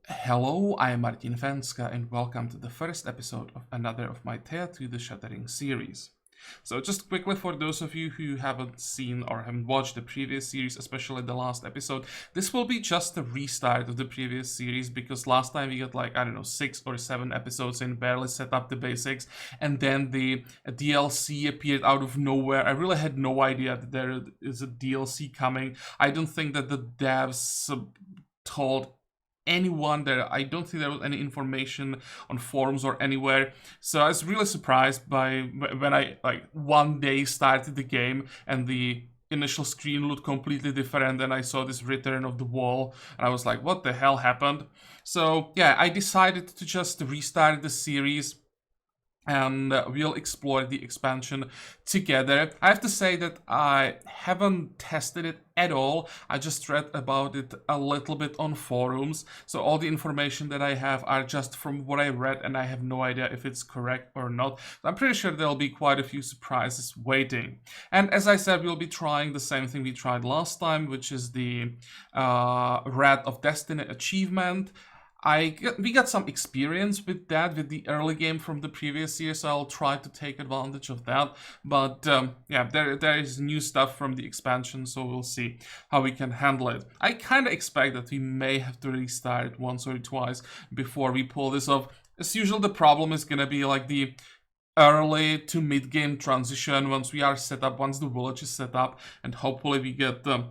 Hello, I am Martin Fencka and welcome to the first episode of another of my Thea to the Shattering series. So just quickly for those of you who haven't seen or haven't watched the previous series, especially the last episode, this will be just a restart of the previous series because last time we got like, I don't know, 6 or 7 episodes and barely set up the basics, and then the DLC appeared out of nowhere. I really had no idea that there is a DLC coming. I don't think that the devs told anyone there. I don't think there was any information on forums or anywhere. So I was really surprised by when I like one day started the game and the initial screen looked completely different and I saw this return of the Volh and I was like, what the hell happened? So yeah, I decided to just restart the series and we'll explore the expansion together. I have to say that I haven't tested it at all. I just read about it a little bit on forums, so all the information that I have are just from what I read and I have no idea if it's correct or not. I'm pretty sure there'll be quite a few surprises waiting. And as I said, we'll be trying the same thing we tried last time, which is the Wrath of Destiny achievement. We got some experience with that with the early game from the previous year, so I'll try to take advantage of that. But yeah, there is new stuff from the expansion, so we'll see how we can handle it. I kind of expect that we may have to restart once or twice before we pull this off. As usual, the problem is gonna be like the early to mid game transition once we are set up, once the village is set up, and hopefully we get a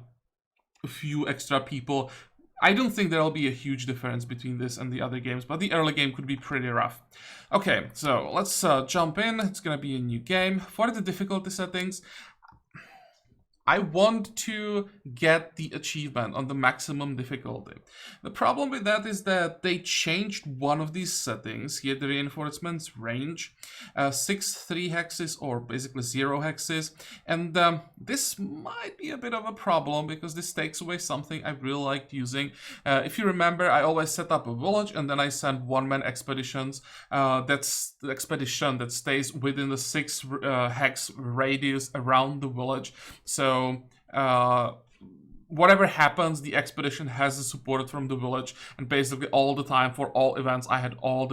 few extra people. I don't think there'll be a huge difference between this and the other games, but the early game could be pretty rough. Okay, so let's jump in. It's gonna be a new game. For the difficulty settings, I want to get the achievement on the maximum difficulty. The problem with that is that they changed one of these settings here, the reinforcements range, 3 hexes or basically 0 hexes, and this might be a bit of a problem because this takes away something I really liked using. If you remember, I always set up a village and then I send one-man expeditions. That's the expedition that stays within the 6 hex radius around the village. So whatever happens, the expedition has the support from the village, and basically all the time for all events I had all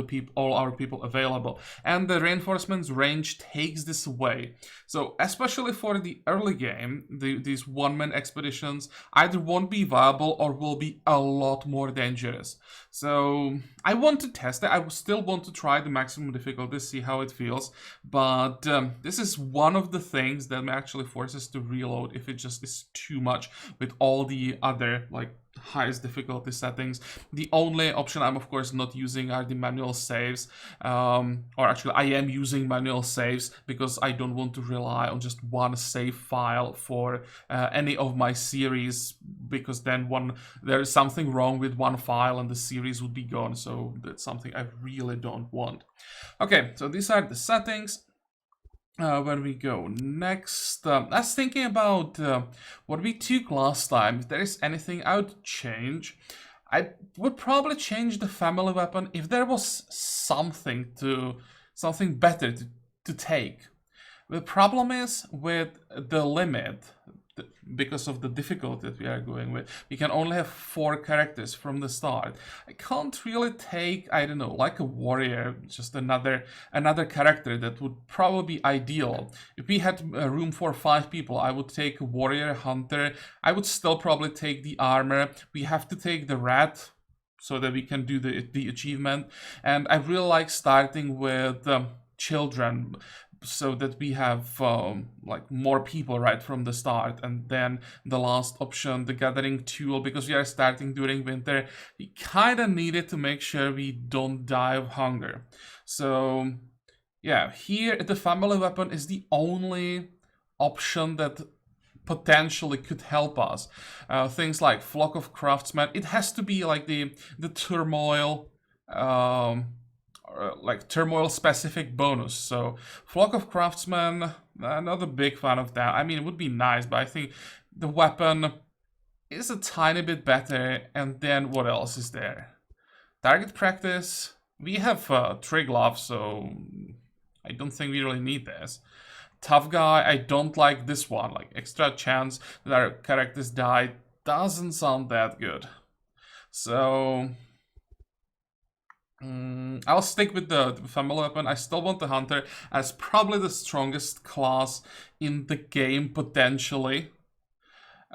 our people available, and the reinforcements range takes this away. So especially for the early game, these one-man expeditions either won't be viable or will be a lot more dangerous. So I want to test it. I still want to try the maximum difficulty, see how it feels, but this is one of the things that may actually force us to reload if it just is too much with all the other like highest difficulty settings. The only option I'm of course not using are the manual saves, or actually I am using manual saves because I don't want to rely on just one save file for any of my series, because then there is something wrong with one file and the series would be gone, so that's something I really don't want. Okay, so these are the settings. Where we go next, I was thinking about what we took last time. If there is anything I would change, I would probably change the family weapon if there was something better to take. The problem is with the limit, because of the difficulty that we are going with. We can only have 4 characters from the start. I can't really take, I don't know, like a warrior, just another character that would probably be ideal. If we had room for 5 people, I would take a warrior, hunter. I would still probably take the armor. We have to take the rat so that we can do the achievement. And I really like starting with children, so that we have like more people right from the start. And then the last option, the gathering tool, because we are starting during winter, we kind of need it to make sure we don't die of hunger. So yeah, here the family weapon is the only option that potentially could help us. Things like Flock of Craftsmen, it has to be like the turmoil, like turmoil specific bonus. So Flock of Craftsmen, not a big fan of that. I mean, it would be nice, but I think the weapon is a tiny bit better. And then what else is there? Target practice. We have Triglav, so I don't think we really need this. Tough guy, I don't like this one. Like extra chance that our characters die doesn't sound that good. So I'll stick with the family weapon. I still want the hunter as probably the strongest class in the game, potentially.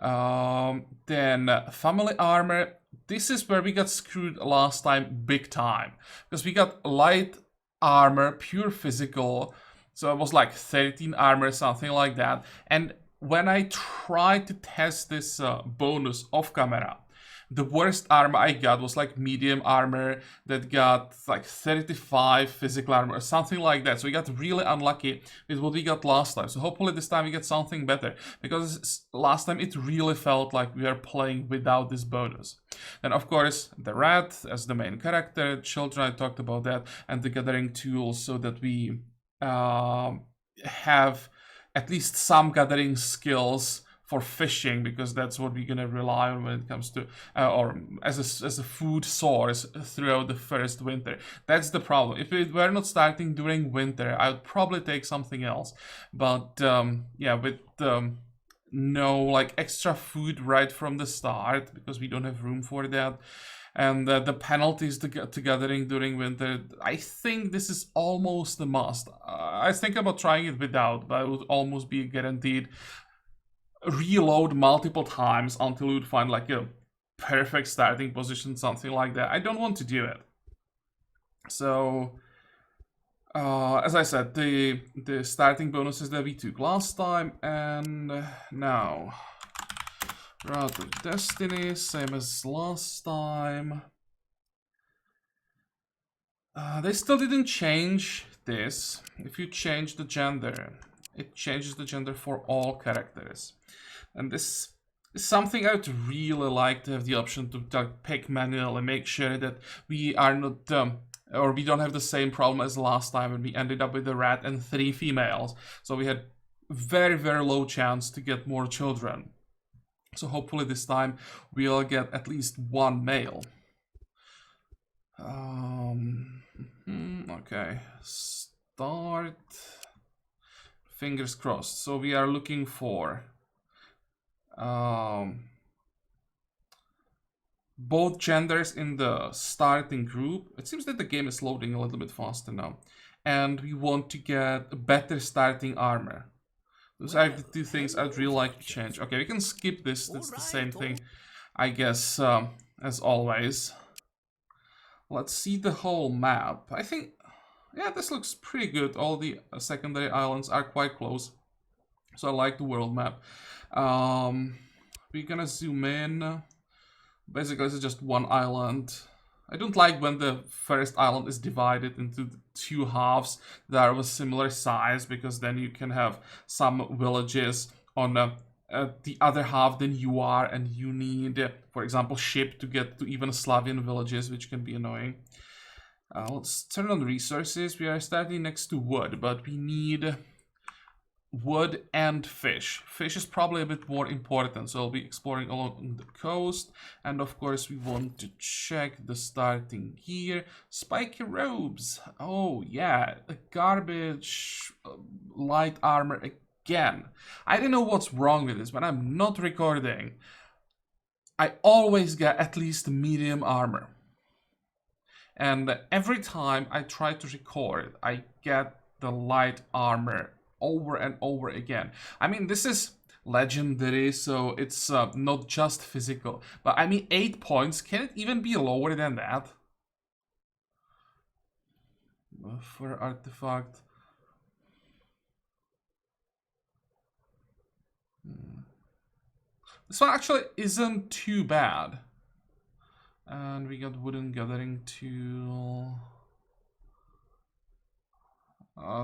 Then family armor. This is where we got screwed last time, big time. Because we got light armor, pure physical. So it was like 13 armor, something like that. And when I tried to test this bonus off camera, the worst armor I got was like medium armor that got like 35 physical armor or something like that. So we got really unlucky with what we got last time. So hopefully this time we get something better, because last time it really felt like we were playing without this bonus. Then of course the rat as the main character, children, I talked about that, and the gathering tools so that we have at least some gathering skills for fishing, because that's what we're gonna rely on when it comes to or as a food source throughout the first winter. That's the problem. If it were not starting during winter, I would probably take something else. But yeah, with no like extra food right from the start, because we don't have room for that, and the penalties to gathering during winter, I think this is almost a must. I think about trying it without, but it would almost be guaranteed reload multiple times until you'd find like a perfect starting position, something like that. I don't want to do it. So as I said, the starting bonuses that we took last time, and now Route of Destiny, same as last time. They still didn't change this. If you change the gender, it changes the gender for all characters. And this is something I would really like to have the option to pick manually and make sure that we are not, or we don't have the same problem as last time when we ended up with a rat and 3 females. So we had very, very low chance to get more children. So hopefully this time we'll get at least 1 male. Okay, start. Fingers crossed. So we are looking for both genders in the starting group. It seems that the game is loading a little bit faster now. And we want to get better starting armor. Those are the 2 things I'd really like to change. Okay, we can skip this. That's the same thing, I guess, as always. Let's see the whole map. I think, yeah, this looks pretty good. All the secondary islands are quite close. So I like the world map. We're gonna zoom in. Basically, this is just 1 island. I don't like when the first island is divided into 2 halves that are of a similar size, because then you can have some villages on the other half than you are, and you need, for example, ship to get to even Slavian villages, which can be annoying. Let's turn on resources. We are starting next to wood, but we need wood and fish. Fish is probably a bit more important, so I'll be exploring along the coast. And of course we want to check the starting gear. Spiky robes. Oh yeah, a garbage light armor again. I don't know what's wrong with this, but I'm not recording. I always get at least medium armor. And every time I try to record, I get the light armor over and over again. I mean, this is legendary, so it's not just physical. But I mean, 8 points, can it even be lower than that? For artifact. This one actually isn't too bad. And we got wooden gathering tool.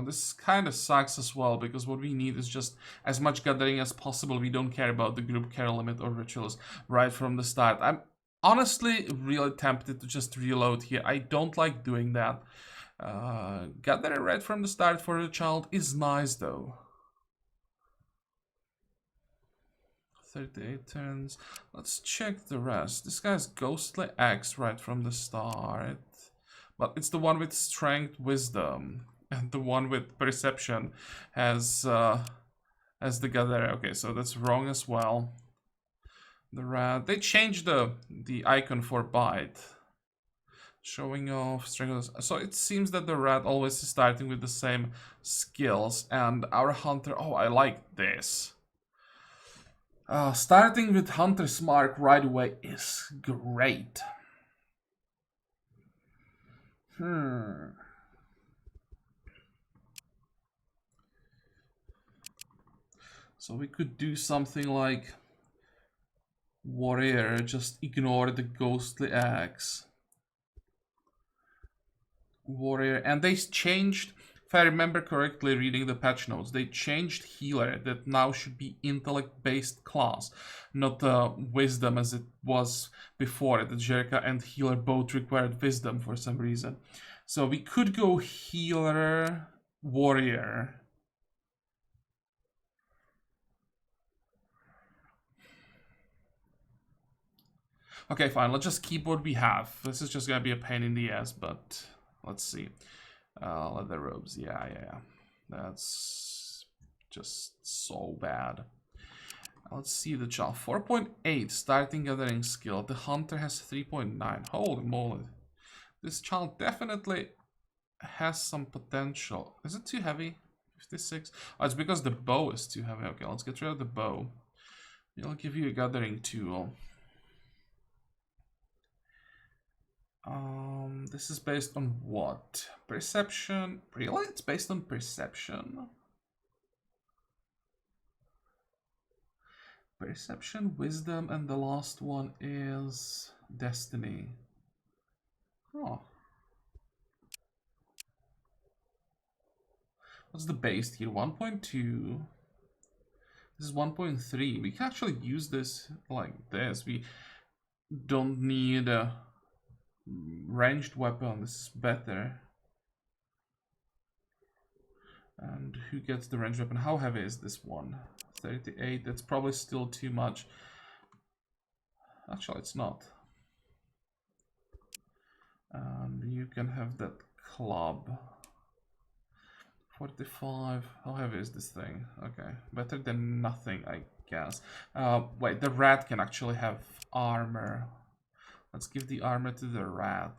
This kind of sucks as well, because what we need is just as much gathering as possible. We don't care about the group care limit or rituals right from the start. I'm honestly really tempted to just reload here. I don't like doing that. Gathering right from the start for a child is nice though. 38 turns. Let's check the rest. This guy's ghostly axe right from the start. But it's the one with strength, wisdom. And the one with perception has the gatherer. Okay, so that's wrong as well. The rat. They changed the icon for bite. Showing off, strength. So it seems that the rat always is starting with the same skills, and our hunter. Oh, I like this. Starting with Hunter's Mark right away is great. So we could do something like Warrior, just ignore the ghostly axe. Warrior, and they changed, if I remember correctly reading the patch notes, they changed healer, that now should be intellect based class, not wisdom as it was before. The Jerka and healer both required wisdom for some reason. So we could go healer, warrior. Okay, fine, let's just keep what we have. This is just gonna be a pain in the ass, but let's see. Leather robes, yeah. That's just so bad. Let's see the child. 4.8 starting gathering skill. The hunter has 3.9. Holy moly. This child definitely has some potential. Is it too heavy? 56? Oh, it's because the bow is too heavy. Okay, let's get rid of the bow. We'll give you a gathering tool. This is based on what? Perception? Really? It's based on perception? Perception, wisdom, and the last one is destiny. Oh. What's the base here? 1.2. This is 1.3. We can actually use this like this. We don't need a ranged weapon. This is better. And who gets the ranged weapon? How heavy is this one? 38. That's probably still too much. Actually, it's not. And you can have that club. 45. How heavy is this thing? Okay, better than nothing, I guess. Wait, the rat can actually have armor. Let's give the armor to the rat.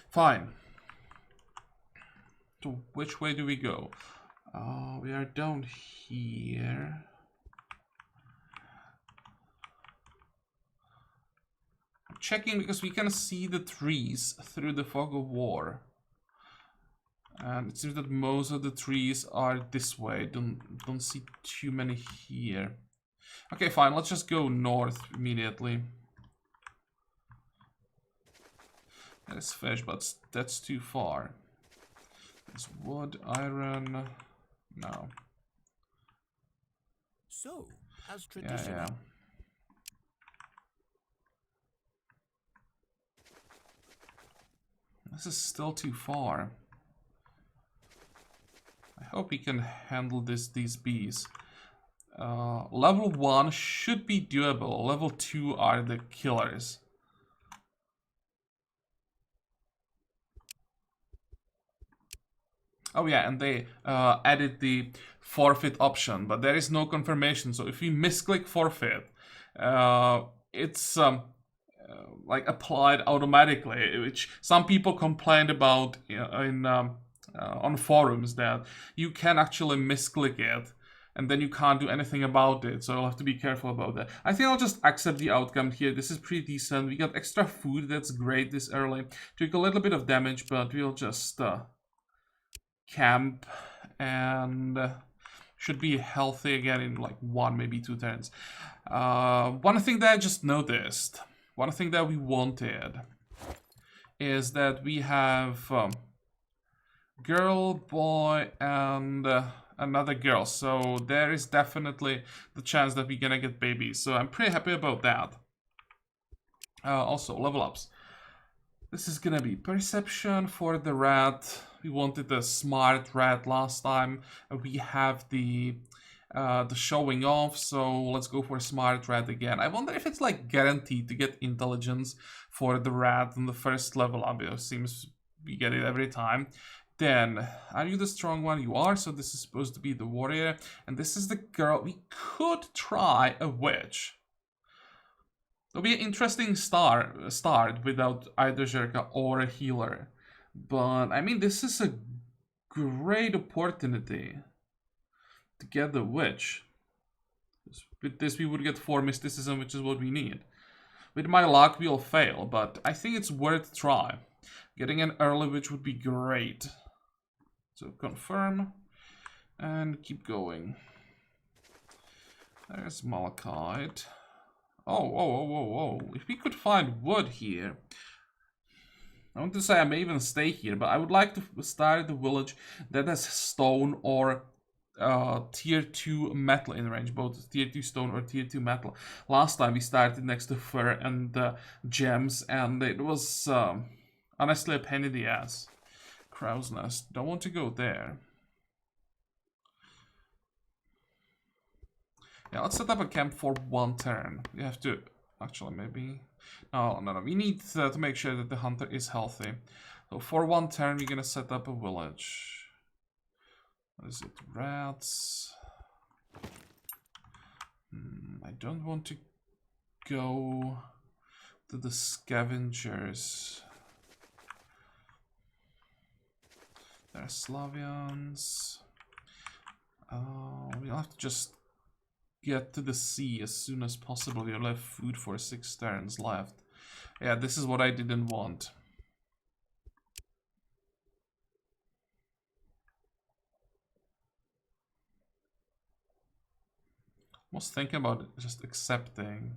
Fine. So which way do we go? We are down here. I'm checking because we can see the trees through the fog of war. And it seems that most of the trees are this way. Don't see too many here. Okay, fine. Let's just go north immediately. That is fish, but that's too far. There's wood, iron. No. So, as traditional. Yeah. This is still too far. I hope we can handle these bees. Level 1 should be doable. Level 2 are the killers. Oh yeah, and they added the forfeit option, but there is no confirmation. So if you misclick forfeit, it's like applied automatically, which some people complained about on forums, that you can actually misclick it and then you can't do anything about it, so I'll have to be careful about that. I think I'll just accept the outcome here. This is pretty decent. We got extra food, that's great this early. Took a little bit of damage, but we'll just camp and should be healthy again in like 1, maybe 2 turns. One thing that I just noticed, one thing that we wanted is that we have girl, boy, and another girl. So there is definitely the chance that we're gonna get babies. So I'm pretty happy about that. Also, level ups. This is gonna be perception for the rat. We wanted a smart rat last time. We have the showing off, so let's go for smart rat again. I wonder if it's like guaranteed to get intelligence for the rat on the first level up. It seems we get it every time. Then, are you the strong one? You are, so this is supposed to be the warrior. And this is the girl. We could try a witch. It'll be an interesting start without either Zherka or a healer. But, I mean, this is a great opportunity to get the witch. With this, we would get 4 mysticism, which is what we need. With my luck, we'll fail, but I think it's worth a try. Getting an early witch would be great. So confirm and keep going. There's Malachite. Oh, whoa, whoa, whoa, whoa. If we could find wood here. I want to say I may even stay here, but I would like to start the village that has stone or tier 2 metal in range, both tier 2 stone or tier 2 metal. Last time we started next to fur and gems, and it was honestly a pain in the ass. Crow's nest. Don't want to go there. Yeah, let's set up a camp for 1 turn. We have to... Actually, maybe... No. We need to make sure that the hunter is healthy. So for 1 turn, we're gonna set up a village. What is it? Rats. I don't want to go to the scavengers. There are Slavians. We'll have to just get to the sea as soon as possible. We will have food for 6 turns left. Yeah, this is what I didn't want. I was thinking about it, just accepting.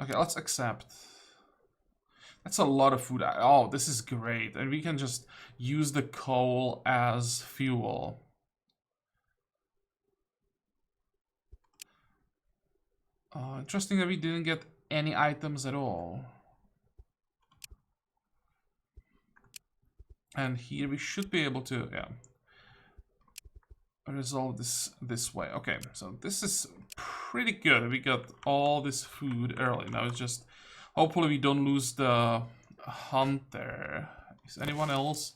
Okay, let's accept. That's a lot of food. Oh, this is great. And we can just use the coal as fuel. Interesting that we didn't get any items at all. And here we should be able to, yeah, resolve this way. Okay, so this is pretty good. We got all this food early. Now it's just, hopefully we don't lose the hunter. Is anyone else?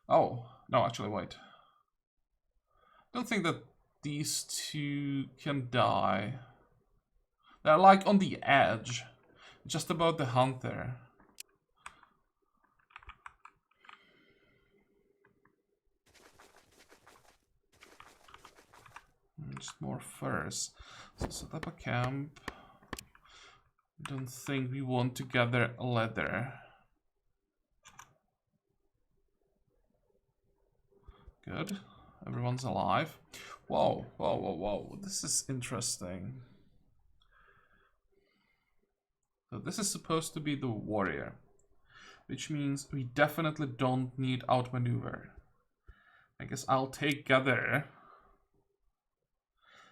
Oh, no, actually, wait. Don't think that these 2 can die. They're like on the edge. Just about the hunter. Just more furs. So set up a camp. Don't think we want to gather leather. Good. Everyone's alive. Whoa, whoa, whoa, whoa. This is interesting. So this is supposed to be the warrior, which means we definitely don't need outmaneuver. I guess I'll take gather.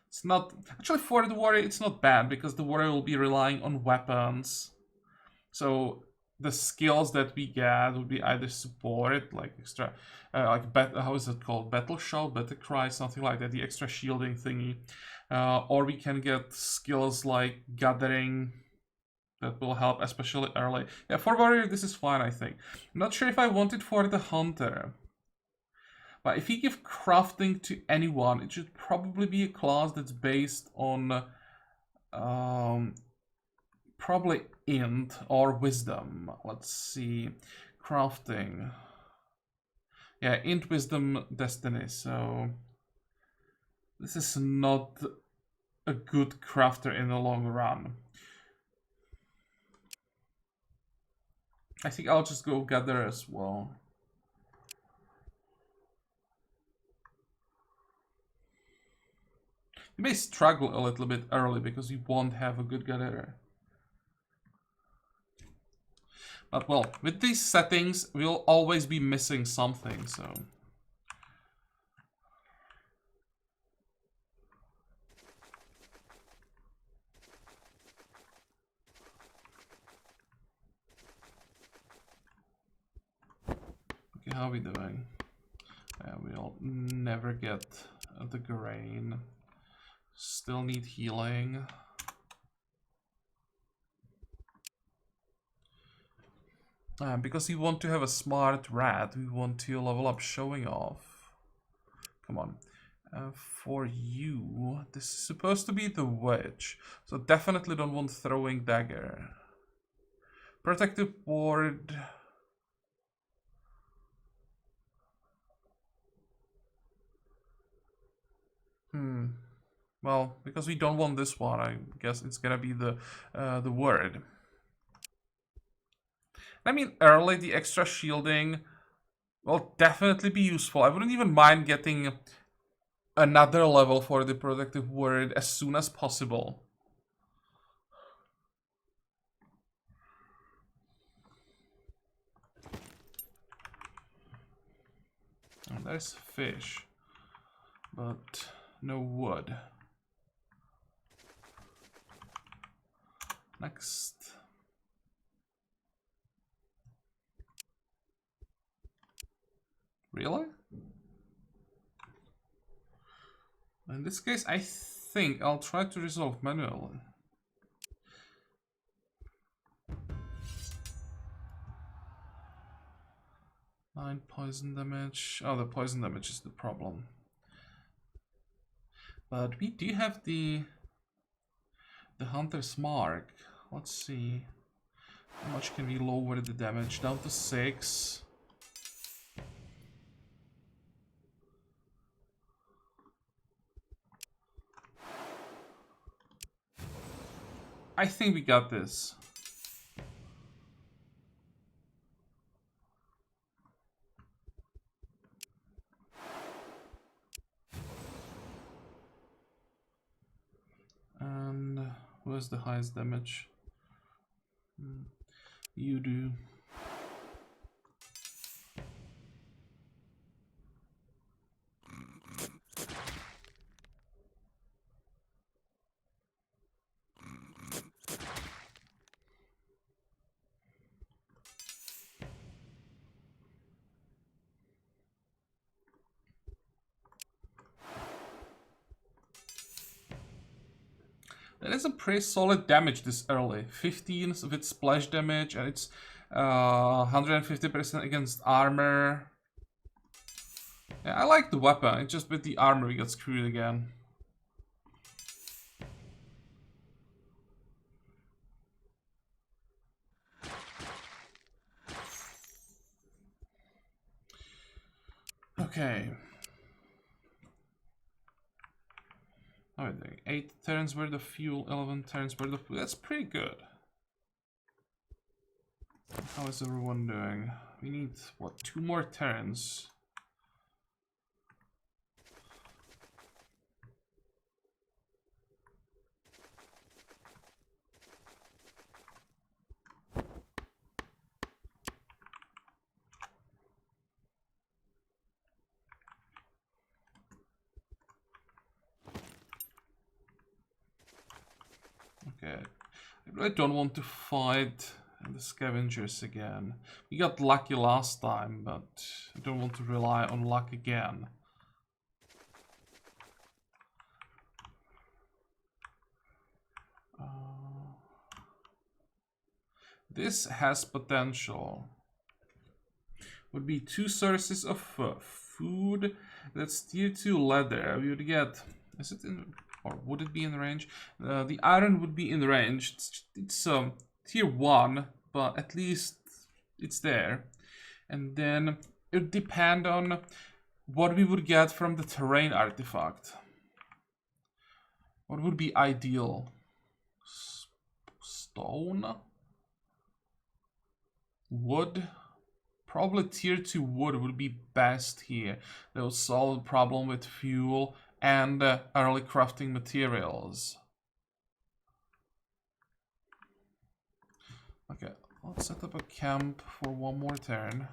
It's not... Actually, for the warrior, it's not bad, because the warrior will be relying on weapons. So the skills that we get will be either support, like extra... how is it called? Battle shout, battle cry, something like that, the extra shielding thingy. Or we can get skills like gathering... That will help, especially early. Yeah, for warrior, this is fine, I think. I'm not sure if I want it for the hunter. But if you give crafting to anyone, it should probably be a class that's based on probably int or wisdom. Let's see, crafting. Yeah, int, wisdom, destiny. So this is not a good crafter in the long run. I think I'll just go gather as well. You may struggle a little bit early because you won't have a good gatherer. But well, with these settings, we'll always be missing something, so... Okay, how are we doing? We'll never get the grain. Still need healing. Because we want to have a smart rat, we want to level up showing off. Come on. For you, this is supposed to be the wedge, so definitely don't want throwing dagger. Protective ward. Well, because we don't want this one, I guess it's gonna be the word. I mean, early the extra shielding will definitely be useful. I wouldn't even mind getting another level for the protective word as soon as possible. Oh, there's fish, but no wood. Next. Really? In this case, I think I'll try to resolve manually. Nine poison damage. Oh, the poison damage is the problem. But we do have the Hunter's Mark. Let's see. How much can we lower the damage? Down to 6. I think we got this. And who has the highest damage? You do. That is a pretty solid damage this early. 15 with splash damage, and it's 150% against armor. Yeah, I like the weapon. It's just with the armor we got screwed again. Okay. Oh, 8 turns worth of fuel, 11 turns worth of fuel. That's pretty good. How is everyone doing? We need, what, 2 more turns? Okay. I really don't want to fight the scavengers again. We got lucky last time, but I don't want to rely on luck again. This has potential. Would be 2 sources of food. That's tier 2 leather. We would get... Is it in... Or would it be in range? The iron would be in range. It's tier 1, but at least it's there. And then it would depend on what we would get from the terrain artifact. What would be ideal? Stone? Wood? Probably tier 2 wood would be best here. That will solve the problem with fuel and early crafting materials. Okay, let's set up a camp for 1 more turn.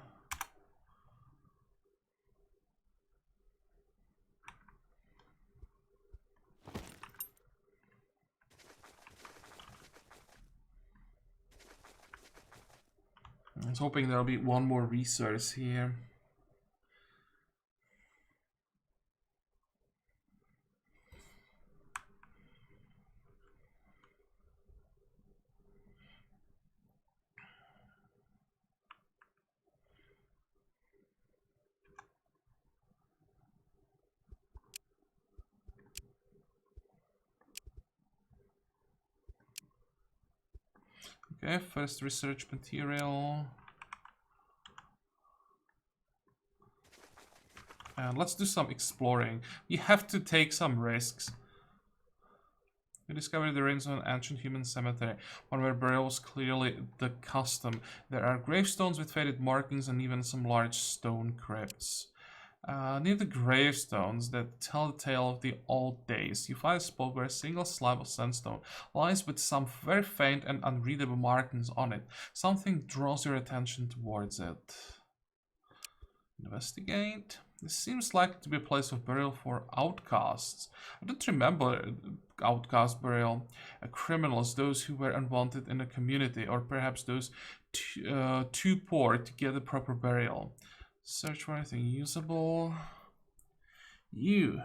I was hoping there'll be 1 more resource here. Okay, first research material. And let's do some exploring. We have to take some risks. We discovered the ruins of an ancient human cemetery, one where burial was clearly the custom. There are gravestones with faded markings and even some large stone crypts. Near the gravestones that tell the tale of the old days, you find a spot where a single slab of sandstone lies with some very faint and unreadable markings on it. Something draws your attention towards it. Investigate. This seems like to be a place of burial for outcasts. I don't remember outcast burial. Criminals, those who were unwanted in the community, or perhaps those too poor to get a proper burial. Search for anything usable. You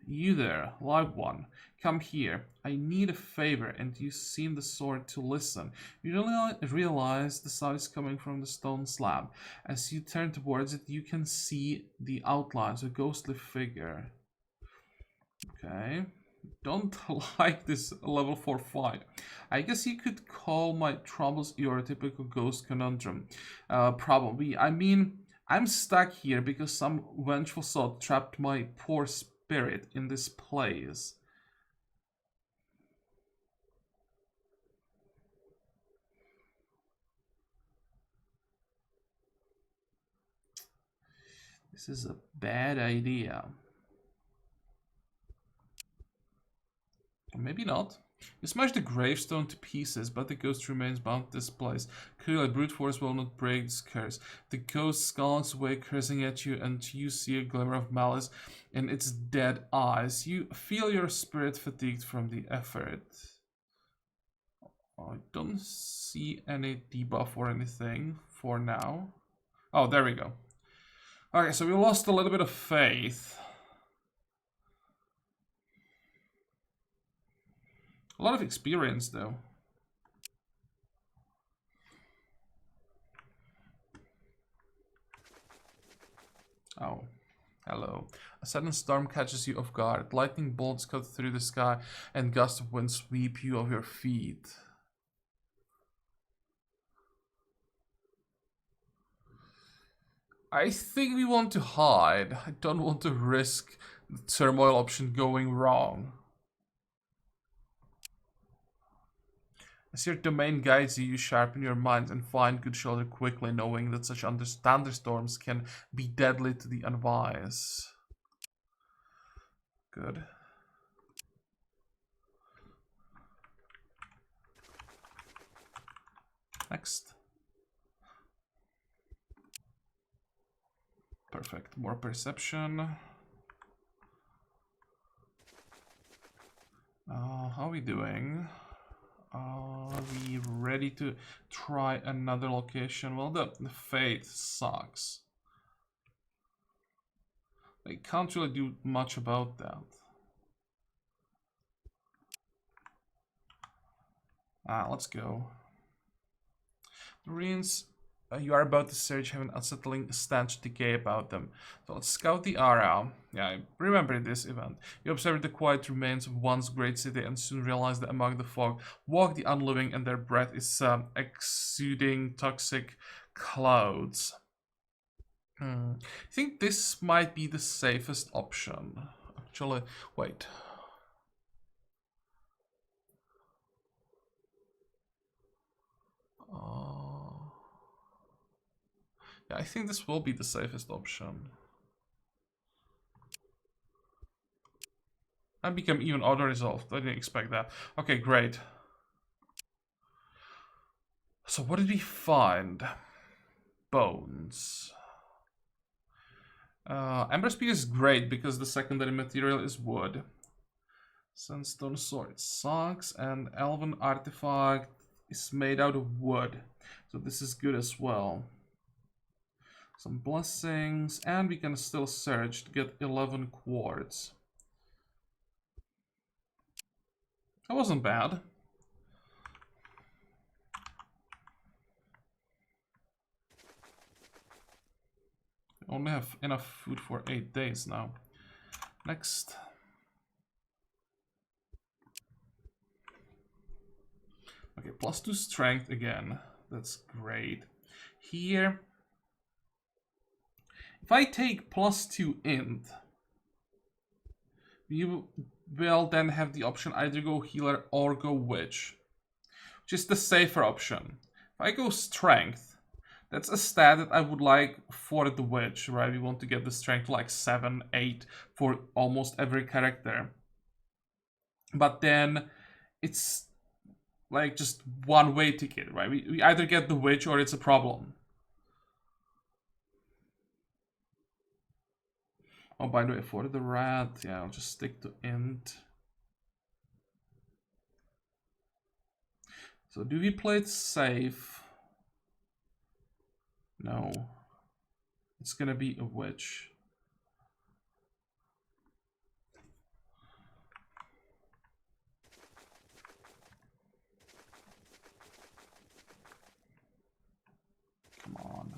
there, live one. Come here. I need a favor, and you seem the sort to listen. You really realize the sound is coming from the stone slab. As you turn towards it, you can see the outlines of a ghostly figure. Okay. Don't like this level 4 fight. I guess you could call my troubles your typical ghost conundrum. Probably. I mean, I'm stuck here because some vengeful soul trapped my poor spirit in this place. This is a bad idea. Or maybe not. You smash the gravestone to pieces, but the ghost remains bound to this place. Clearly, brute force will not break this curse. The ghost skulks away, cursing at you, and you see a glimmer of malice in its dead eyes. You feel your spirit fatigued from the effort. I don't see any debuff or anything for now. Oh, there we go. Okay, so we lost a little bit of faith. A lot of experience, though. Oh, hello. A sudden storm catches you off guard. Lightning bolts cut through the sky, and gusts of wind sweep you off your feet. I think we want to hide. I don't want to risk the turmoil option going wrong. As your domain guides you, you sharpen your mind and find good shelter quickly, knowing that such thunderstorms can be deadly to the unwise. Good. Next. Perfect. More perception. How are we doing? Are we ready to try another location? Well, the fate sucks. I can't really do much about that. Let's go. The ruins you are about to search have an unsettling stench of decay about them. So let's scout the area. Yeah, I remember this event. You observe the quiet remains of once great city and soon realize that among the fog walk the unliving and their breath is exuding toxic clouds. I think this might be the safest option. Actually, wait. Yeah, I think this will be the safest option. And become even auto-resolved. I didn't expect that. Okay, great. So what did we find? Bones. Ember Spear is great because the secondary material is wood. Sandstone sword sucks, and Elven artifact is made out of wood. So this is good as well. Some blessings, and we can still search to get 11 quartz. That wasn't bad. We only have enough food for 8 days now. Next. Okay, +2 strength again. That's great. Here, if I take +2 int, we will then have the option either go healer or go witch, which is the safer option. If I go strength, that's a stat that I would like for the witch, right? We want to get the strength to like 7, 8 for almost every character. But then it's like just one way ticket, right? We either get the witch or it's a problem. Oh, by the way, for the rat, yeah, I'll just stick to int. So do we play it safe? No. It's gonna be a witch. Come on.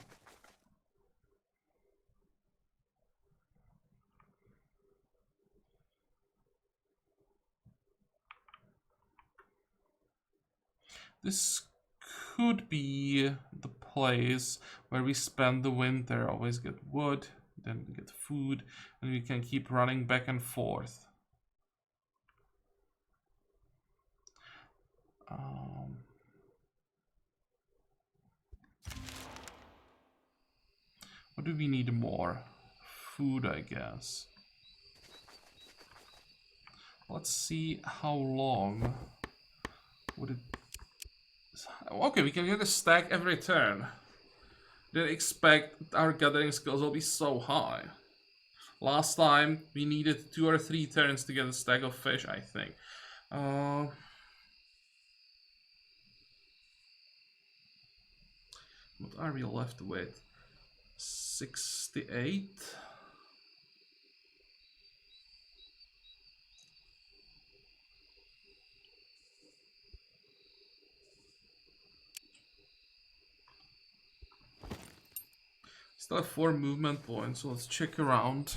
This could be the place where we spend the winter. Always get wood, then we get food, and we can keep running back and forth. What do we need more? Food, I guess. Let's see how long would it... Okay, we can get a stack every turn. Didn't expect our gathering skills will be so high. Last time we needed 2 or 3 turns to get a stack of fish, I think. What are we left with? 68. Still have 4 movement points, so let's check around.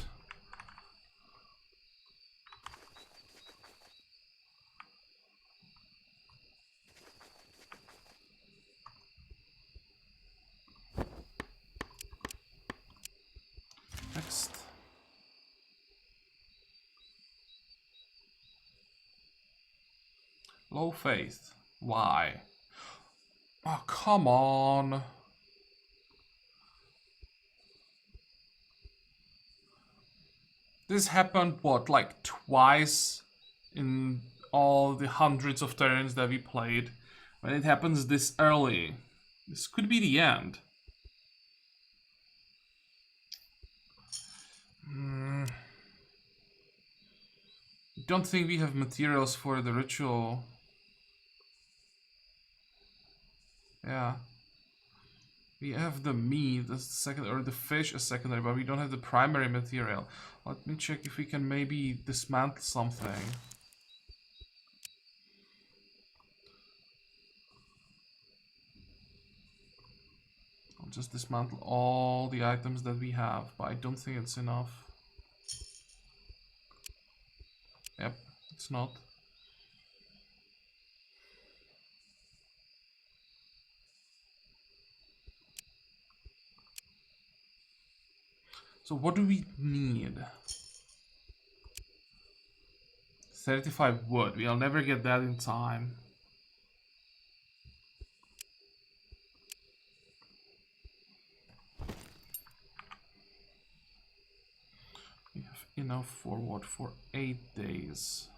Next. Low faith. Why? Oh, come on. This happened, what, like twice in all the hundreds of turns that we played. When it happens this early, this could be the end. Don't think we have materials for the ritual. Yeah. We have the meat as the second, or the fish as secondary, but we don't have the primary material. Let me check if we can maybe dismantle something. I'll just dismantle all the items that we have, but I don't think it's enough. Yep, it's not. So what do we need? 35 wood. We'll never get that in time. We have enough for what? For 8 days.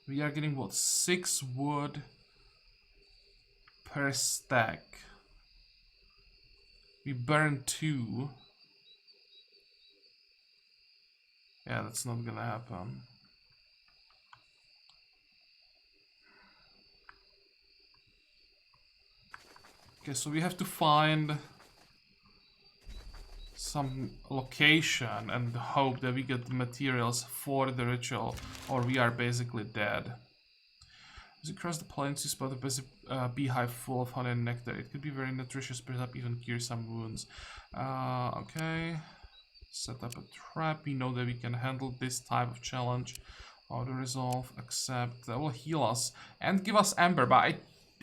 We are getting what? 6 wood per stack. We burn 2. Yeah, that's not gonna happen. Okay, so we have to find some location and hope that we get the materials for the ritual, or we are basically dead. As you cross the plains, you spot a busy beehive full of honey and nectar. It could be very nutritious, perhaps even cure some wounds. Okay. set up a trap. We know that we can handle this type of challenge. Auto resolve, accept. That will heal us and give us ember, but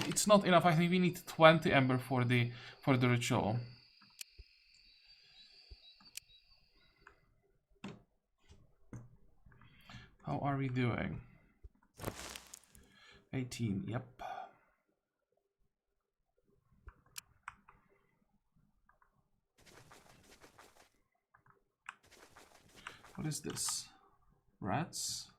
it's not enough. I think we need 20 ember for the ritual. How are we doing? 18, yep. What is this? Rats?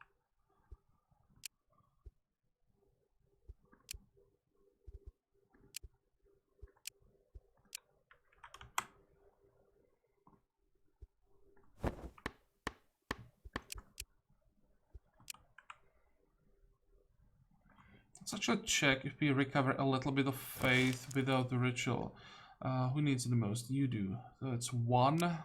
Let's actually check if we recover a little bit of faith without the ritual. Who needs it the most? You do. So it's 1.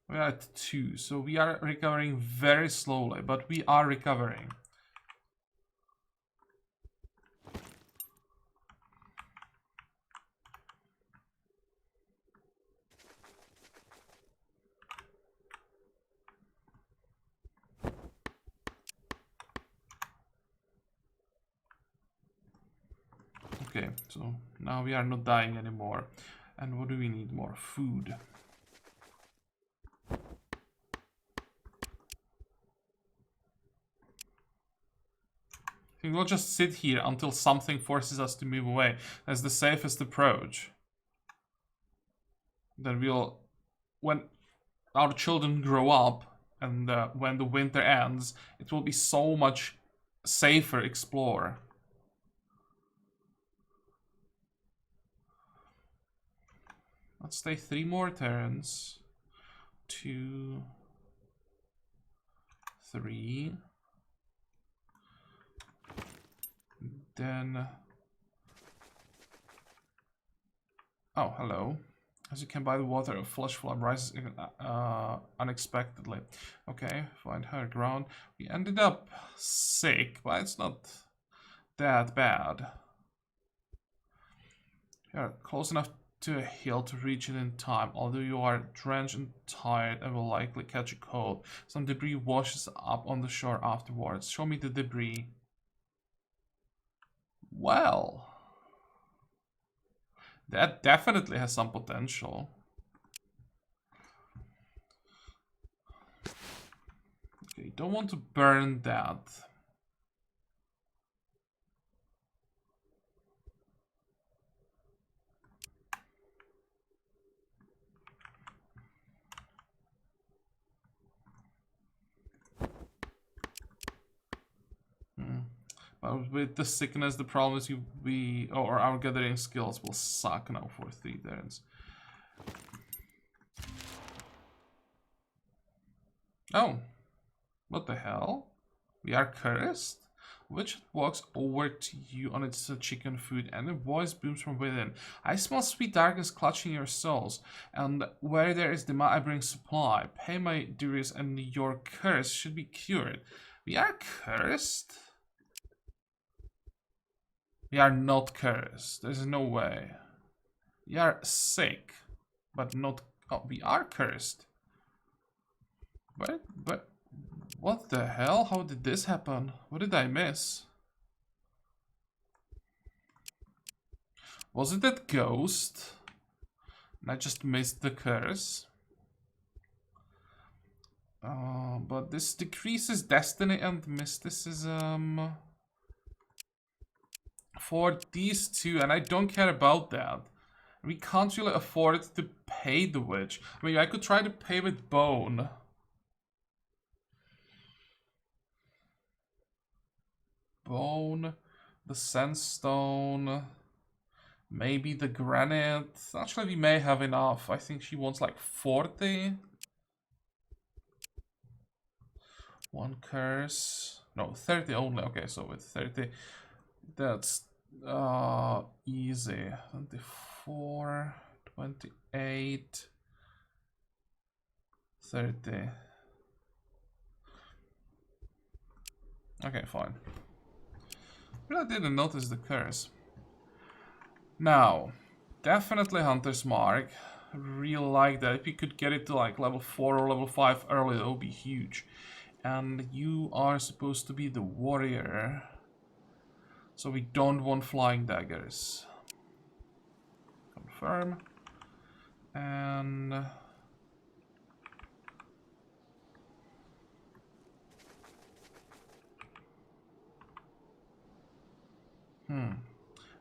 We're at 2, so we are recovering very slowly, but we are recovering. Okay, so now we are not dying anymore. And what do we need more? Food. I think we'll just sit here until something forces us to move away. That's the safest approach. Then we'll, when our children grow up and when the winter ends, it will be so much safer explore. Let's stay 3 more turns. 2, 3. Then... Oh, hello. As you can buy the water, a flush flood rises unexpectedly. Okay, find higher ground. We ended up sick, but it's not that bad. We are close enough to a hill to reach it in time. Although you are drenched and tired and will likely catch a cold. Some debris washes up on the shore afterwards. Show me the debris. Well, that definitely has some potential. Okay, don't want to burn that. But with the sickness, the problem is or our gathering skills will suck now for 3 turns. Oh, what the hell? We are cursed? Witch walks over to you on its chicken food, and a voice booms from within. I smell sweet darkness clutching your souls, and where there is demand, I bring supply. Pay my dues, and your curse should be cured. We are cursed? We are not cursed. There's no way. We are sick, but not... Oh, we are cursed. But... What the hell? How did this happen? What did I miss? Was it that ghost? And I just missed the curse? But this decreases destiny and mysticism... for these 2, and I don't care about that. We can't really afford to pay the witch. I mean, I could try to pay with bone. Bone, the sandstone, maybe the granite. Actually, we may have enough. I think she wants like 40. 1 curse. No, 30 only. Okay, so with 30, that's easy. 24, 28, 30. Okay, fine. But I didn't notice the curse. Now, definitely Hunter's Mark. Really like that. If you could get it to like level 4 or level 5 early, that would be huge. And you are supposed to be the warrior. So we don't want flying daggers. Confirm. And...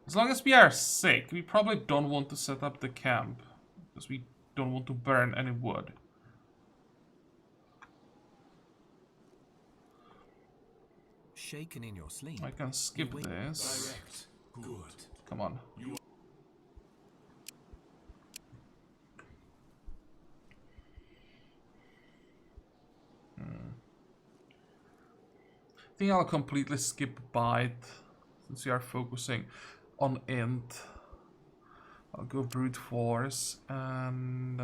as long as we are sick, we probably don't want to set up the camp. Because we don't want to burn any wood. Shaken in your sleep. I can skip this. Good. Come on. I think I'll completely skip bite since we are focusing on int. I'll go brute force and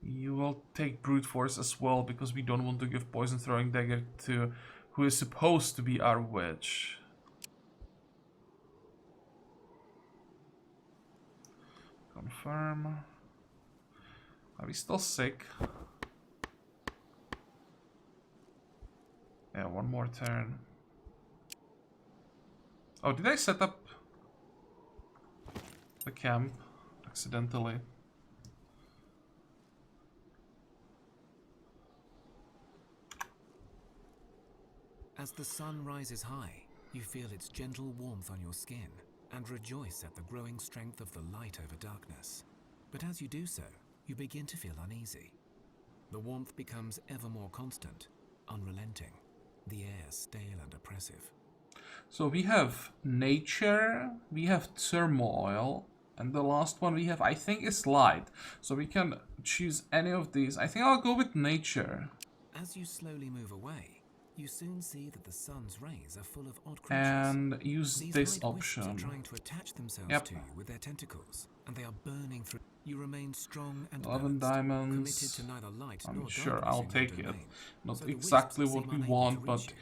you will take brute force as well because we don't want to give poison throwing dagger to who is supposed to be our witch. Confirm. Are we still sick? Yeah, one more turn. Oh, did I set up the camp accidentally? As the sun rises high, you feel its gentle warmth on your skin and rejoice at the growing strength of the light over darkness. But as you do so, you begin to feel uneasy. The warmth becomes ever more constant, unrelenting, the air stale and oppressive. So we have nature, we have turmoil, and the last one we have, I think, is light. So we can choose any of these. I think I'll go with nature. As you slowly move away, you soon see that the sun's rays are full of odd creatures. And use These this white wisps option. are trying to attach themselves Yep. to you with their tentacles, and they are burning through. You remain strong and 11 balanced, diamonds. committed to neither light I'm nor sure darkness I'll in take your it. domain. Not So the exactly wisps what seem we unable want, to but reach you.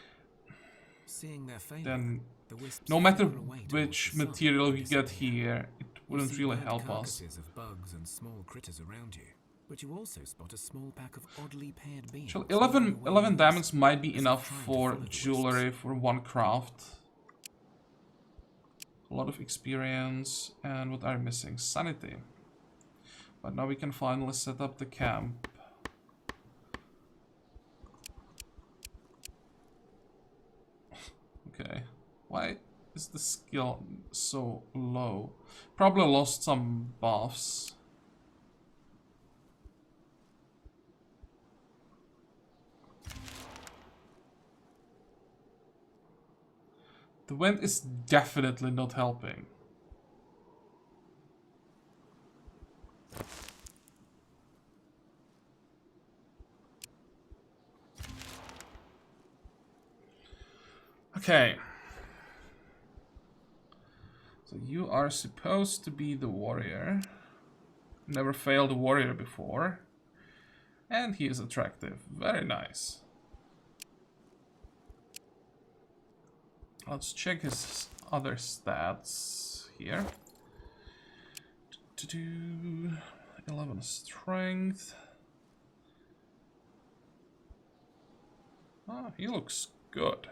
Seeing their failure, then the wisps no matter flicker away towards which the sun material and we get disappear. here, it You wouldn't see really burnt help us. carcasses of bugs and small critters around you, but you also spot a small pack of oddly paired beings. Actually, moving 11 away 11 in diamonds unison, might be as if enough trying to for follow the jewelry wisps. for one craft. A lot of experience. And what are we missing? Sanity. But now we can finally set up the camp. Okay. Why is the skill so low? Probably lost some buffs. The wind is definitely not helping. Okay. So you are supposed to be the warrior. Never failed a warrior before. And he is attractive. Very nice. Let's check his other stats here. 11 strength. Ah, he looks good.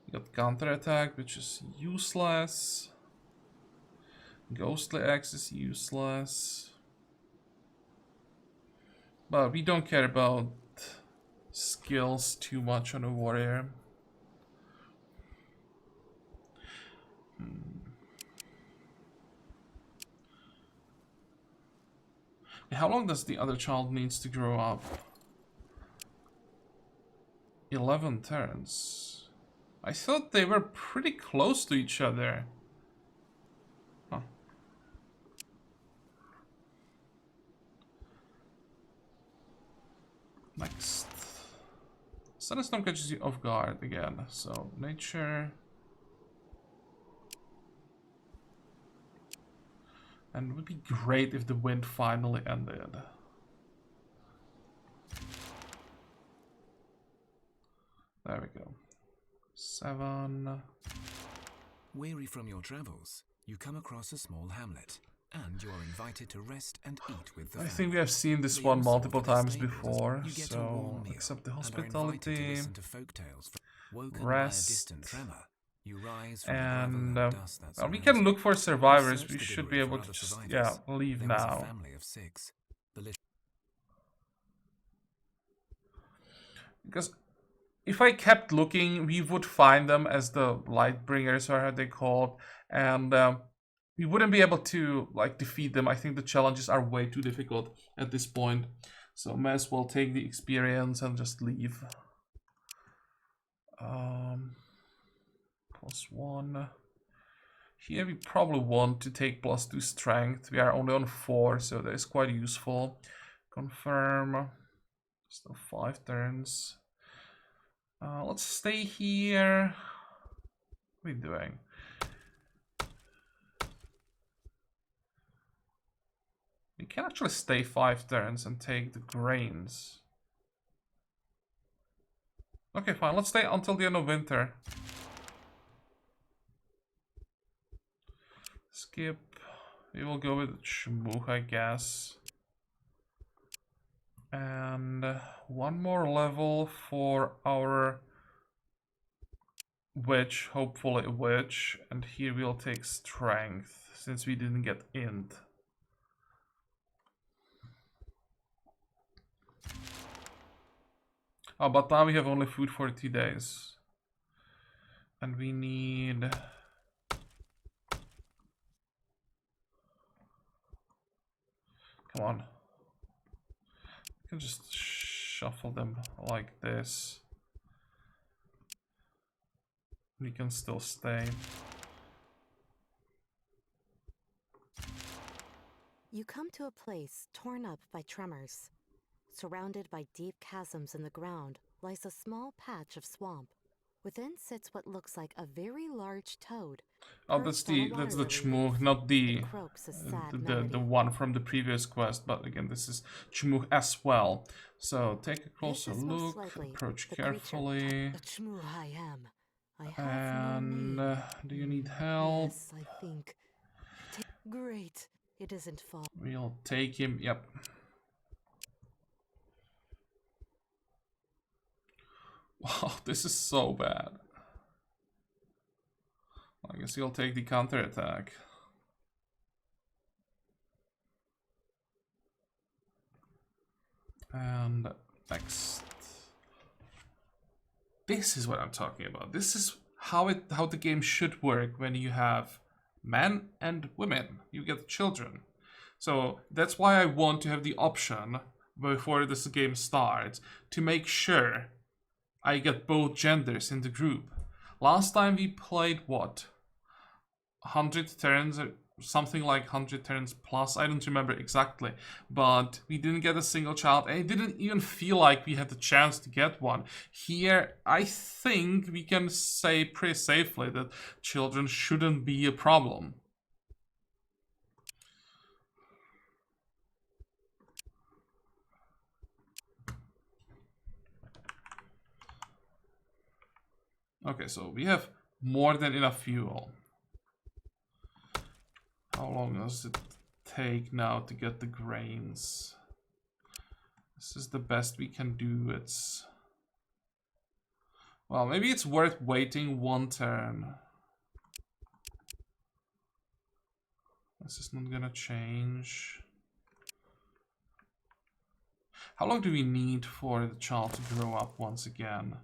You got counterattack, which is useless. Ghostly Axe is useless. But we don't care about skills too much on a warrior. How long does the other child needs to grow up? 11 turns. I thought they were pretty close to each other. Huh. Next. Sunstorm catches you off guard again. So, nature. And it would be great if the wind finally ended. There we go. 7. Weary from your travels, you come across a small hamlet, and you are invited to rest and eat with the I family. think we have seen this They one also multiple offer the times stables. before, You get a so warm meal accept the and are invited to hospitality, listen to folk tales from woken rest, by a distant tremor. You rise from the and gravel and dust that well, we surrounds can you. look for You survivors. search We the should Biddery be for able to other just, survivors. leave There was a now. family of 6. The little Because if I kept looking, we would find them as the Lightbringers, or how they called, and we wouldn't be able to like defeat them. I think the challenges are way too difficult at this point, so may as well take the experience and just leave. +1. Here we probably want to take +2 strength. We are only on 4, so that is quite useful. Confirm. Still 5 turns. Let's stay here. What are we doing? We can actually stay 5 turns and take the grains. Okay, fine. Let's stay until the end of winter. Skip. We will go with Shmuch, I guess. And one more level for our witch, hopefully a witch. And here we'll take strength, since we didn't get int. Oh, but now we have only food for 2 days. And we need... Come on. I can just shuffle them like this. We can still stay. You come to a place torn up by tremors. Surrounded by deep chasms in the ground lies a small patch of swamp. Within sits what looks like a very large toad. Oh, that's the Chmuch, not the one from the previous quest. But again, this is Chmuch as well. So take a closer look, approach carefully. And do you need help? Yes, I think. Great. It isn't far. We'll take him. Yep. Wow, this is so bad. I guess he'll take the counterattack. And next. This is what I'm talking about. This is how the game should work when you have men and women. You get children. So that's why I want to have the option before this game starts to make sure I get both genders in the group. Last time we played what? 100 turns or something like 100 turns plus. I don't remember exactly. But we didn't get a single child. And it didn't even feel like we had the chance to get one. Here, I think we can say pretty safely that children shouldn't be a problem. Okay, so we have more than enough fuel. How long does it take now to get the grains? This is the best we can do. It's... Well, maybe it's worth waiting 1 turn. This is not gonna change. How long do we need for the child to grow up once again?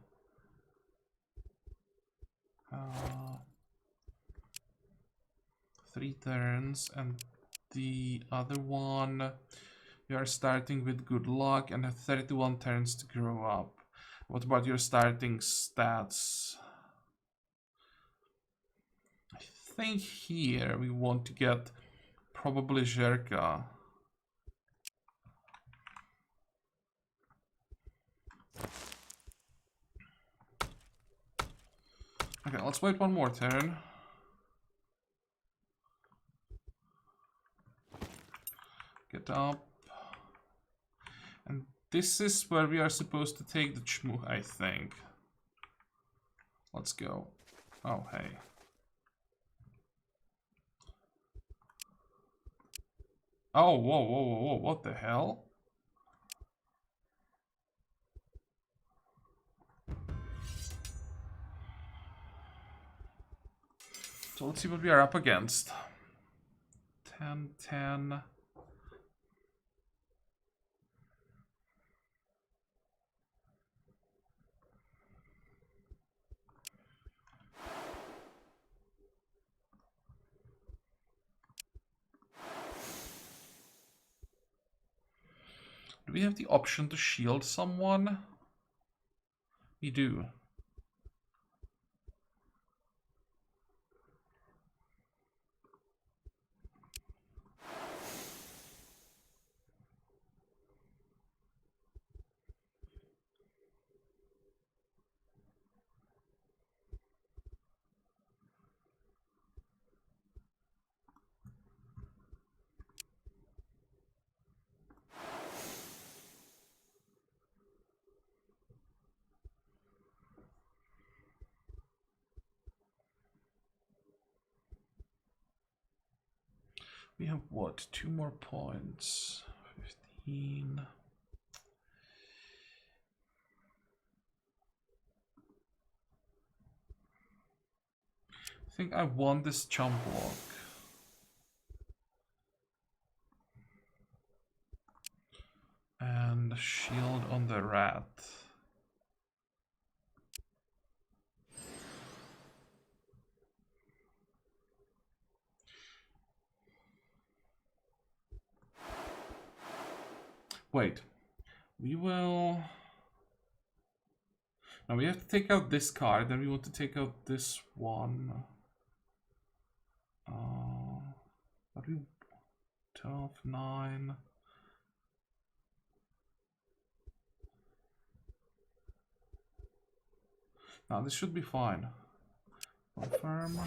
3 turns, and the other one we are starting with good luck and have 31 turns to grow up. What about your starting stats? I think here we want to get probably Zherka. Okay, let's wait 1 more turn. Get up. And this is where we are supposed to take the Chmuch, I think. Let's go. Oh, hey. Oh, whoa, whoa, whoa, whoa, what the hell? So let's see what we are up against. 10, 10. Do we have the option to shield someone? We do. We have what? 2 more points. 15. I think I won this jump block. And shield on the rat. Wait, we will... Now we have to take out this card, then we want to take out this one. What do we... 12, 9... Now this should be fine. Confirm.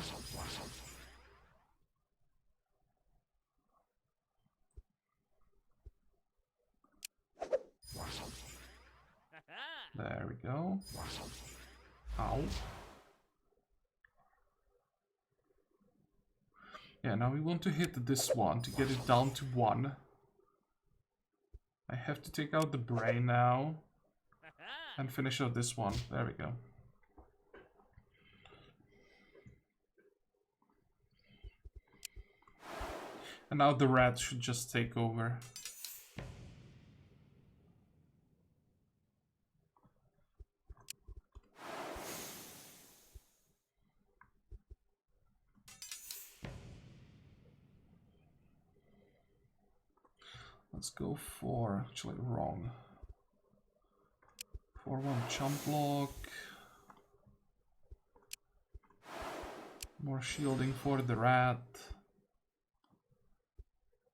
There we go. Ow. Yeah, now we want to hit this one to get it down to 1. I have to take out the brain now. And finish out this one. There we go. And now the rat should just take over. Let's go for, actually wrong. 4-1 jump block. More shielding for the rat.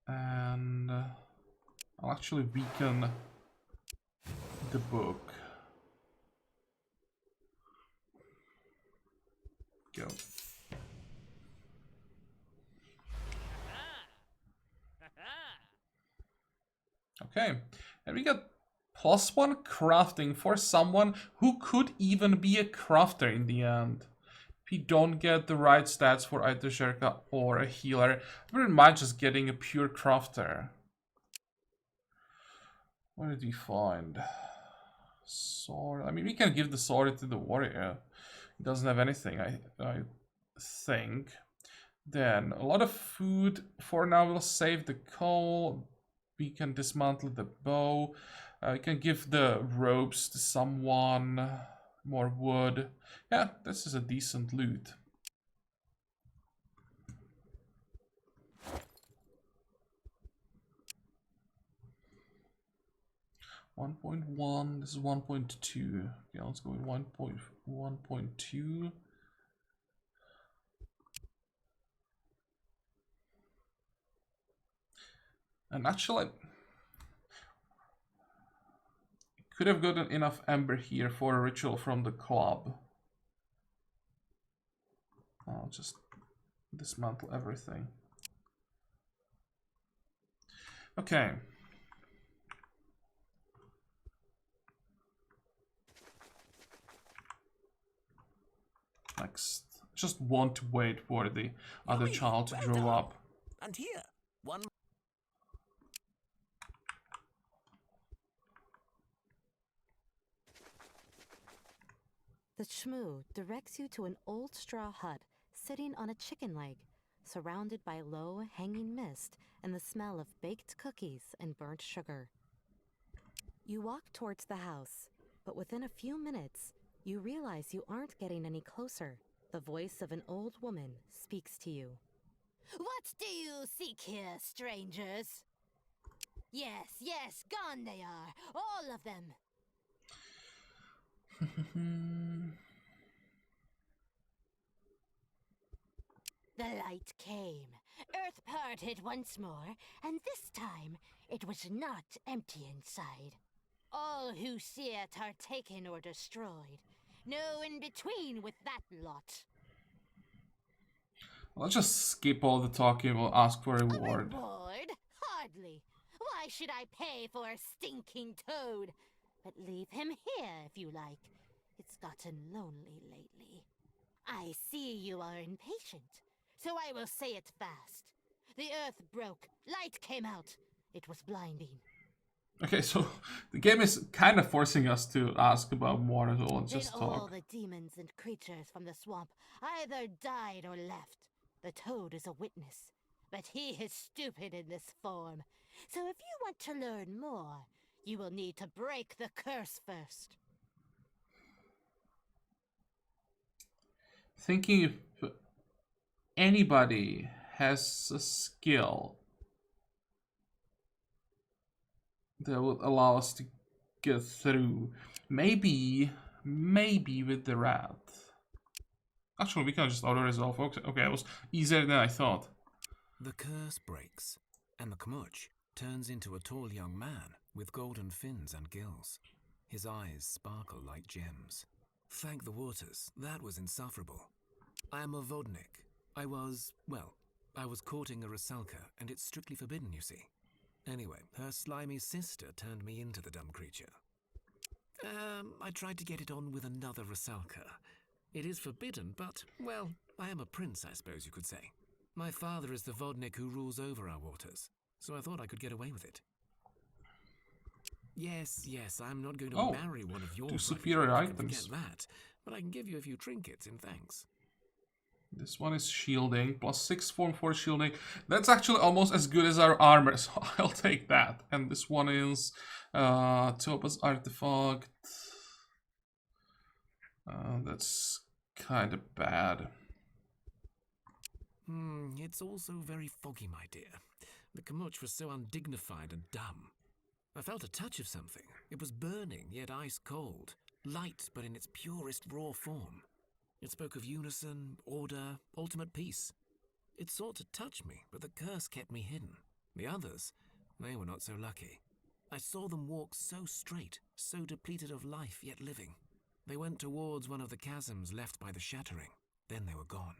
And I'll actually weaken the book. Go. Okay, and we got +1 crafting for someone who could even be a crafter in the end. If you don't get the right stats for either Sherka or a healer, I wouldn't mind just getting a pure crafter. What did we find? Sword. I mean, we can give the sword to the warrior. He doesn't have anything, I think. Then, a lot of food for now will save the coal. We can dismantle the bow. We can give the ropes to someone. More wood. Yeah, this is a decent loot. .1. This is 1.2. Okay, let's go with 1.2. And actually, could have gotten enough ember here for a ritual from the club. I'll just dismantle everything. Okay. Next. Just want to wait for the other child to grow up. And here, one. The Shmoo directs you to an old straw hut sitting on a chicken leg, surrounded by low, hanging mist and the smell of baked cookies and burnt sugar. You walk towards the house, but within a few minutes, you realize you aren't getting any closer. The voice of an old woman speaks to you. What do you seek here, strangers? Yes, yes, gone they are, all of them. The light came, earth parted once more, and this time it was not empty inside. All who see it are taken or destroyed. No in between with that lot. Let's just skip all the talking. We'll ask for a A reward. reward? Hardly. Why should I pay for a stinking toad? But leave him here if you like. It's gotten lonely lately. I see you are impatient, so I will say it fast. The earth broke, light came out. It was blinding. Okay, so the game is kind of forcing us to ask about more as well and Then just all talk. the demons and creatures from the swamp either died or left. The toad is a witness, but he is stupid in this form. So if you want to learn more, you will need to break the curse first. Thinking if anybody has a skill that would allow us to get through. Maybe with the rat. Actually, we can just auto-resolve. Okay, it was easier than I thought. The curse breaks, and the Kmuch turns into a tall young man with golden fins and gills. His eyes sparkle like gems. Thank the waters, that was insufferable. I am a Vodnik. I was courting a Rusalka, and it's strictly forbidden, you see. Anyway, her slimy sister turned me into the dumb creature. I tried to get it on with another Rusalka. It is forbidden, but, well, I am a prince, I suppose you could say. My father is the Vodnik who rules over our waters, so I thought I could get away with it. Yes, I'm not going to marry one of your two private superior jewels, items. forget that, but I can give you a few trinkets in thanks. This one is shielding, plus 6 form 4 shielding. That's actually almost as good as our armor, so I'll take that. And this one is Topaz Artifact. That's kind of bad. It's also very foggy, my dear. The Kmuch was so undignified and dumb. I felt a touch of something. It was burning, yet ice cold. Light, but in its purest raw form. It spoke of unison, order, ultimate peace. It sought to touch me, but the curse kept me hidden. The others, they were not so lucky. I saw them walk so straight, so depleted of life, yet living. They went towards one of the chasms left by the shattering. Then they were gone.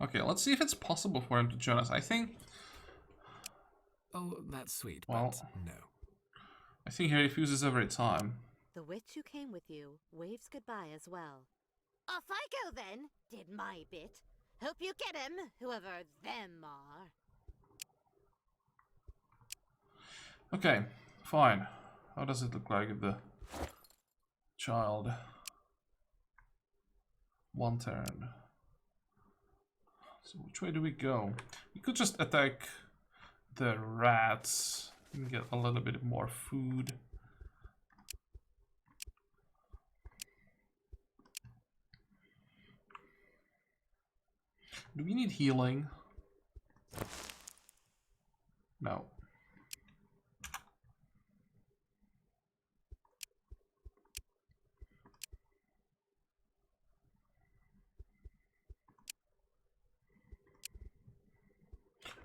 Okay, let's see if it's possible for him to join us. I think... Oh, that's sweet, Well, but no. I think he refuses every time. The witch who came with you waves goodbye as well. Off I go then. Did my bit. Hope you get him, whoever them are. Okay, fine. How does it look like if the child... One turn. So which way do we go? We could just attack the rats and get a little bit more food. Do we need healing? No.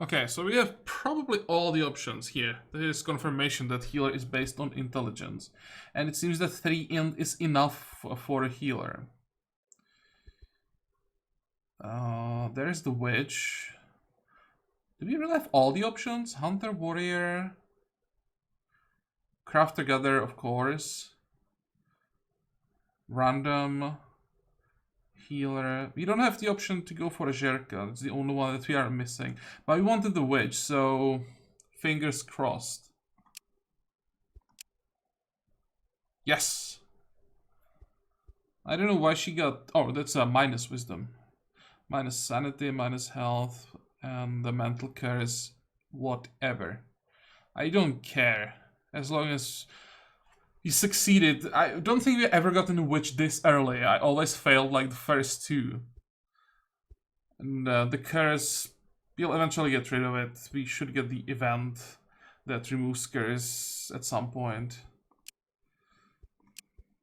Okay, so we have probably all the options here. There is confirmation that healer is based on intelligence. And it seems that 3 int is enough for a healer. There is the witch. Do we really have all the options? Hunter, warrior, crafter, gatherer, of course. Random, healer. We don't have the option to go for a Jerka. It's the only one that we are missing. But we wanted the witch, so fingers crossed. Yes. I don't know why she got... Oh, that's a minus wisdom. Minus sanity, minus health, and the mental care is whatever. I don't care. As long as you succeeded. I don't think we ever got into Witch this early. I always failed like the first two. And the curse, we'll eventually get rid of it. We should get the event that removes curse at some point.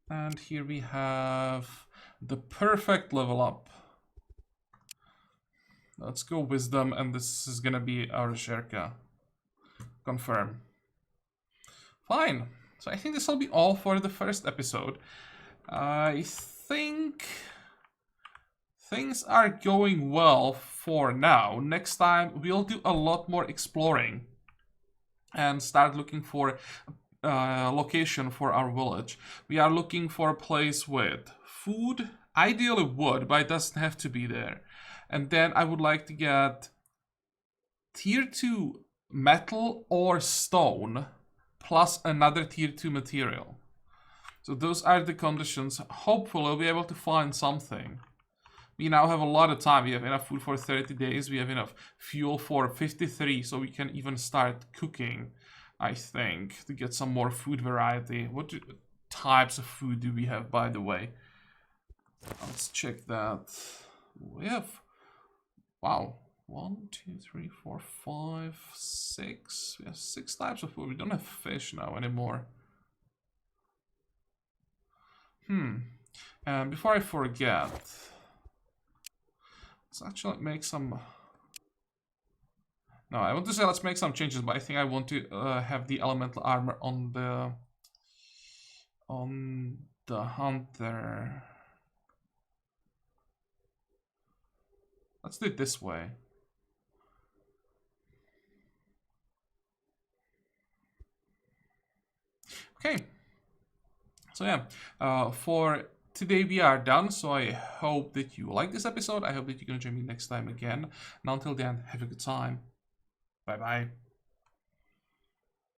And here we have the perfect level up. Let's go Wisdom, and this is gonna be our Sherka. Confirm. Fine. So I think this will be all for the first episode. I think things are going well for now. Next time we'll do a lot more exploring and start looking for a location for our village. We are looking for a place with food, ideally wood, but it doesn't have to be there. And then I would like to get tier 2 metal or stone plus another tier 2 material. So those are the conditions. Hopefully we'll be able to find something. We now have a lot of time. We have enough food for 30 days. We have enough fuel for 53, so we can even start cooking, I think, to get some more food variety. What types of food do we have, by the way? Let's check that. We have... Wow. 1, 2, 3, 4, 5, 6. We have 6 types of food. We don't have fish now anymore. And before I forget, let's actually make some... No, I want to say let's make some changes, but I think I want to have the elemental armor on the hunter. Let's do it this way. Okay. So yeah, for today we are done. So I hope that you like this episode. I hope that you're gonna join me next time again. And until then, have a good time. Bye bye.